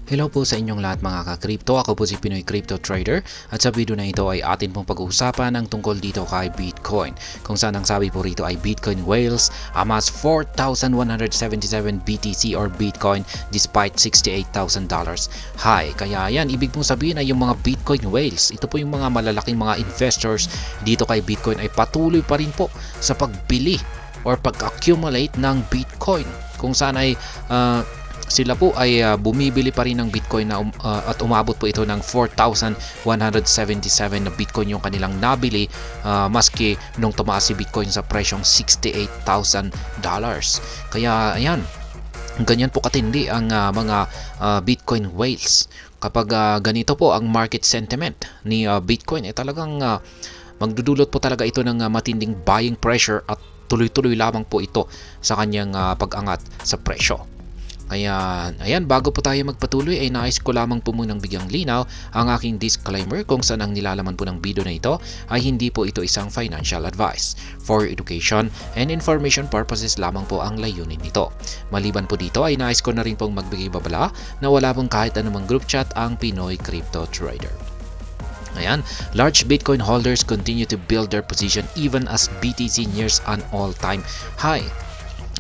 Hello po sa inyong lahat mga ka-crypto. Ako po si Pinoy Crypto Trader at sa video na ito ay atin pong pag-uusapan ang tungkol dito kay Bitcoin. Kung saan ang sabi po rito ay Bitcoin whales amass 4,177 BTC or Bitcoin despite $68,000 high. Kaya yan, ibig pong sabihin ay yung mga Bitcoin whales, ito po yung mga malalaking mga investors dito kay Bitcoin ay patuloy pa rin po sa pagbili or pag-accumulate ng Bitcoin. Kung saan ay sila po ay bumibili pa rin ng Bitcoin at umabot po ito ng 4,177 na Bitcoin yung kanilang nabili maski nung tumaas si Bitcoin sa presyong $68,000. Kaya ayan, ganyan po katindi ang mga Bitcoin whales. Kapag ganito po ang market sentiment ni Bitcoin ay talagang magdudulot po talaga ito ng matinding buying pressure at tuloy-tuloy lamang po ito sa kanyang pag-angat sa presyo. Kaya, ayan, bago po tayo magpatuloy ay nais ko lamang po munang bigyang linaw ang aking disclaimer kung saan ang nilalaman po ng video na ito ay hindi po ito isang financial advice. For education and information purposes lamang po ang layunin nito. Maliban po dito ay nais ko na rin pong magbigay babala na wala pong kahit anumang group chat ang Pinoy Crypto Trader. Ayan, large Bitcoin holders continue to build their position even as BTC nears an all-time high.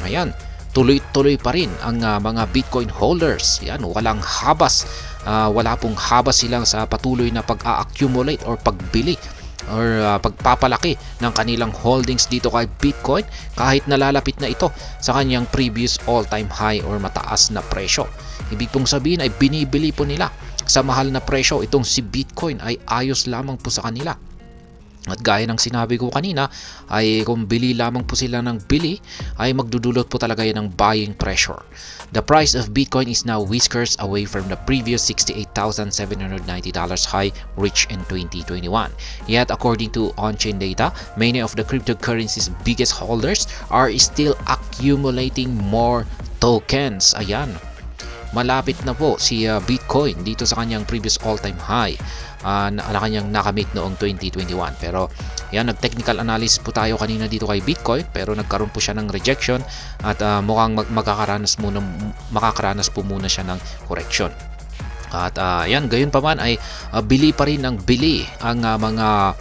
Ayan, tuloy-tuloy pa rin ang mga Bitcoin holders. Yan, walang habas. Wala pong habas silang sa patuloy na pag-accumulate or pagbili or pagpapalaki ng kanilang holdings dito kay Bitcoin kahit nalalapit na ito sa kanyang previous all-time high or mataas na presyo. Ibig pong sabihin ay binibili po nila sa mahal na presyo itong si Bitcoin ay ayos lamang po sa kanila. At gaya ng sinabi ko kanina ay kung bili lamang po sila ng bili ay magdudulot po talaga yan ng buying pressure. The price of Bitcoin is now whiskers away from the previous $68,790 high reached in 2021. Yet according to on-chain data, many of the cryptocurrency's biggest holders are still accumulating more tokens. Ayan, malapit na po si Bitcoin dito sa kanyang previous all-time high na kanyang nakamit noong 2021. Pero yan, nag-technical analysis po tayo kanina dito kay Bitcoin pero nagkaroon po siya ng rejection at mukhang makakaranas po muna siya ng correction. At yan, gayon pa man ay bili pa rin ng bili ang mga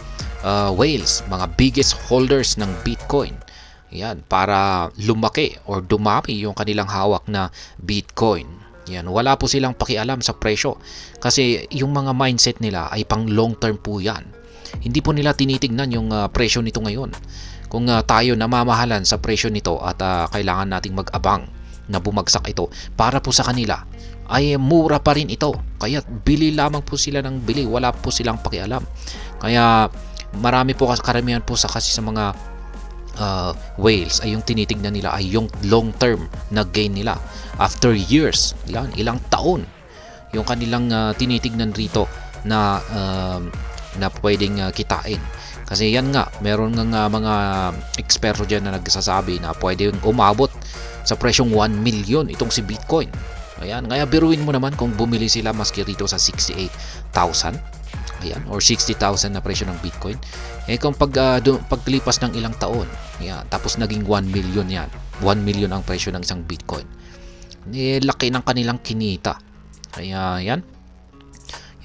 whales, mga biggest holders ng Bitcoin. Yan, para lumaki or dumami yung kanilang hawak na Bitcoin. Yan, wala po silang pakialam sa presyo kasi yung mga mindset nila ay pang long term po yan. Hindi po nila tinitignan yung presyo nito ngayon. Kung tayo namamahalan sa presyo nito at kailangan nating mag-abang na bumagsak ito, para po sa kanila ay mura pa rin ito. Kaya bili lamang po sila ng bili, wala po silang pakialam. Kaya marami po karamihan po kasi sa mga whales ay yung tinitignan nila ay yung long term na gain nila after years, ilang taon yung kanilang tinitignan rito na pwedeng kitain. Kasi yan nga, meron nga mga eksperto dyan na nagsasabi na pwedeng umabot sa presyong 1 million itong si Bitcoin. Ayan, kaya biruin mo naman kung bumili sila maski rito sa 68,000, ayan, or 60,000 na presyo ng Bitcoin. Kung paglipas ng ilang taon, yan, tapos naging 1 million yan. 1 million ang presyo ng isang Bitcoin. Laki ng kanilang kinita. Kaya yan.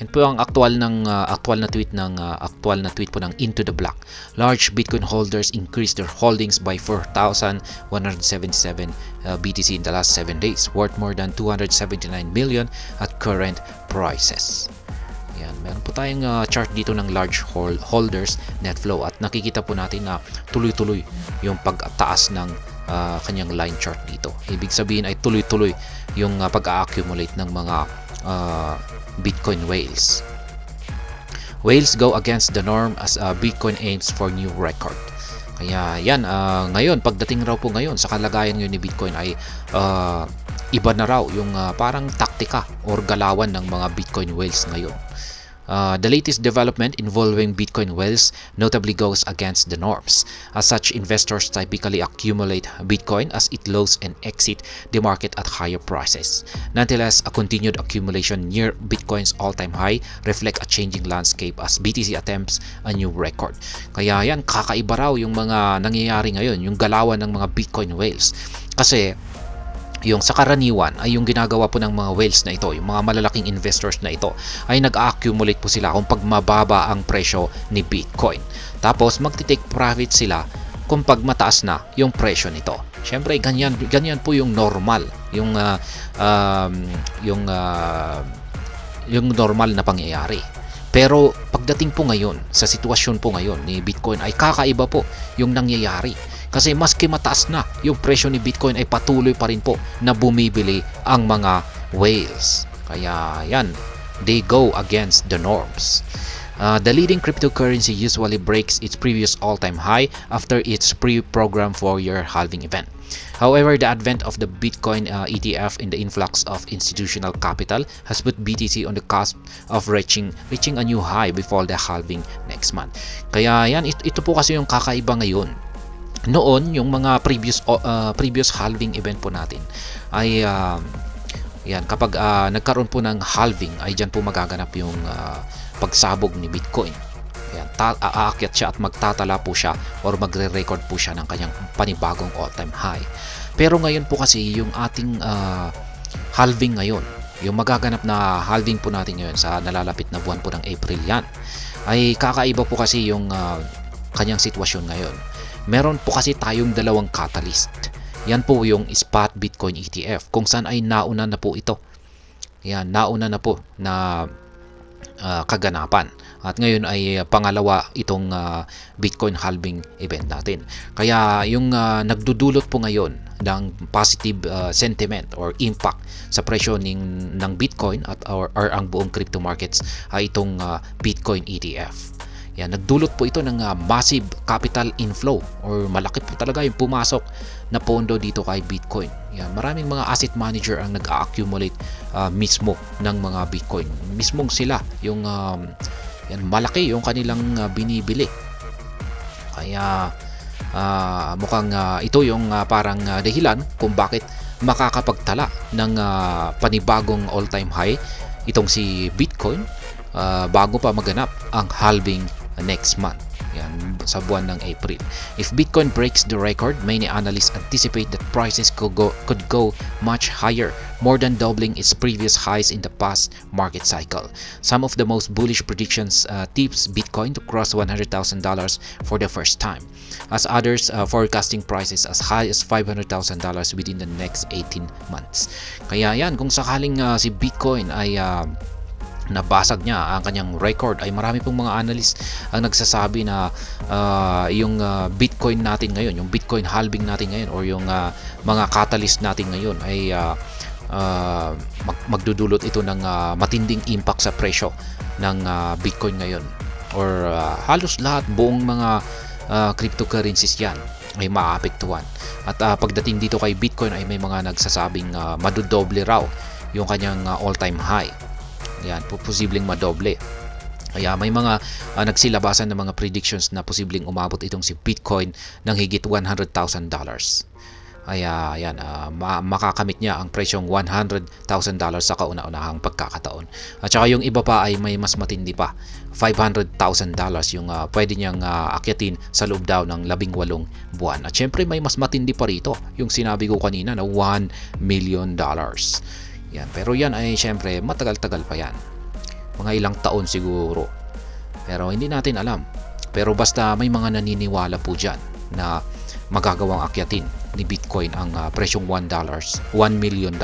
Yan po ang aktual na tweet po ng Into the Black. Large Bitcoin holders increased their holdings by 4,177 BTC in the last 7 days, worth more than 279 million at current prices. Yan, meron po tayong chart dito ng large holders net flow at nakikita po natin na tuloy-tuloy yung pagtaas ng kanyang line chart dito. Ibig sabihin ay tuloy-tuloy yung pag-accumulate ng mga Bitcoin whales. Whales go against the norm as Bitcoin aims for new record. Kaya yan, ngayon, pagdating raw po ngayon sa kalagayan ngayon ni Bitcoin ay iba na raw yung parang taktika or galawan ng mga Bitcoin whales ngayon. The latest development involving Bitcoin whales notably goes against the norms. As such, investors typically accumulate Bitcoin as it loads and exit the market at higher prices. Nonetheless, a continued accumulation near Bitcoin's all-time high reflect a changing landscape as BTC attempts a new record. Kaya yan, kakaiba raw yung mga nangyayari ngayon, yung galawan ng mga Bitcoin whales. Kasi yung sa karaniwan ay yung ginagawa po ng mga whales na ito, yung mga malalaking investors na ito, ay nag-accumulate po sila kung pag mababa ang presyo ni Bitcoin. Tapos magti-take profit sila kung pag mataas na yung presyo nito. Siyempre ganyan po yung normal, yung normal na pangyayari. Pero pagdating po ngayon sa sitwasyon po ngayon ni Bitcoin ay kakaiba po yung nangyayari. Kasi maski mataas na yung presyo ni Bitcoin ay patuloy pa rin po na bumibili ang mga whales. Kaya yan, they go against the norms. The leading cryptocurrency usually breaks its previous all-time high after its pre-programmed 4-year halving event. However, the advent of the Bitcoin ETF and the influx of institutional capital has put BTC on the cusp of reaching a new high before the halving next month. Kaya yan, ito po kasi yung kakaiba ngayon. Noon, yung mga previous halving event po natin ay yan, kapag nagkaroon po ng halving ay dyan po magaganap yung pagsabog ni Bitcoin. Yan, aakyat siya at magtatala po siya or magre-record po siya ng kanyang panibagong all-time high. Pero ngayon po kasi yung ating halving ngayon, yung magaganap na halving po natin ngayon sa nalalapit na buwan po ng April yan, ay kakaiba po kasi yung kanyang sitwasyon ngayon. Meron po kasi tayong dalawang catalyst. Yan po yung spot Bitcoin ETF kung saan ay nauna na po ito. Yan, nauna na po na kaganapan. At ngayon ay pangalawa itong Bitcoin halving event natin. Kaya yung nagdudulot po ngayon ng positive sentiment or impact sa presyo ng Bitcoin at or ang buong crypto markets ay itong Bitcoin ETF. Yan, nagdulot po ito ng massive capital inflow or malaki po talaga yung pumasok na pondo dito kay Bitcoin. Yan, maraming mga asset manager ang nag-accumulate mismo ng mga Bitcoin. Mismong sila yung yan, malaki yung kanilang binibili. Kaya mukhang ito yung parang dahilan kung bakit makakapagtala ng panibagong all-time high itong si Bitcoin bago pa maganap ang halving next month. Yan, sa buwan ng April. If Bitcoin breaks the record, many analysts anticipate that prices could go much higher, more than doubling its previous highs in the past market cycle. Some of the most bullish predictions tips Bitcoin to cross $100,000 for the first time, as others forecasting prices as high as $500,000 within the next 18 months. Kaya yan, kung sakaling si Bitcoin ay nabasag niya ang kanyang record, ay marami pong mga analyst ang nagsasabi na yung Bitcoin natin ngayon, yung Bitcoin halving natin ngayon or yung mga catalyst natin ngayon ay magdudulot ito ng matinding impact sa presyo ng Bitcoin ngayon or halos lahat buong mga cryptocurrencies yan ay maapektuhan. At pagdating dito kay Bitcoin ay may mga nagsasabing madodoble raw yung kanyang all-time high. Yan, posibleng madoble. Kaya may mga nagsilabasan ng mga predictions na posibleng umabot itong si Bitcoin ng higit $100,000. Kaya yan, makakamit niya ang presyong $100,000 sa kauna-unahang pagkakataon. At saka yung iba pa ay may mas matindi pa, $500,000 yung pwede niyang akyatin sa loob daw ng 18 buwan. At syempre may mas matindi pa rito, yung sinabi ko kanina na $1 million. Yan, pero yan ay syempre matagal-tagal pa yan. Mga ilang taon siguro. Pero hindi natin alam. Pero basta may mga naniniwala po dyan na magagawang akyatin ni Bitcoin ang presyong $1 million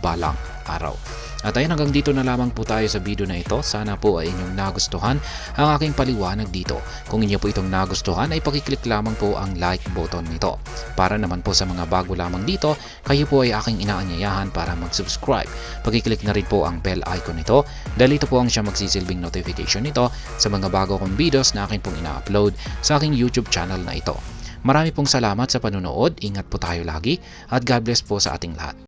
balang araw. At ayun, hanggang dito na lamang po tayo sa video na ito. Sana po ay inyong nagustuhan ang aking paliwanag dito. Kung inyo po itong nagustuhan ay pakiclick lamang po ang like button nito. Para naman po sa mga bago lamang dito, kayo po ay aking inaanyayahan para mag-subscribe. Pakiclick na rin po ang bell icon nito dahil ito po ang siya magsisilbing notification nito sa mga bago kong videos na akin pong ina-upload sa aking YouTube channel na ito. Marami pong salamat sa panonood, ingat po tayo lagi at God bless po sa ating lahat.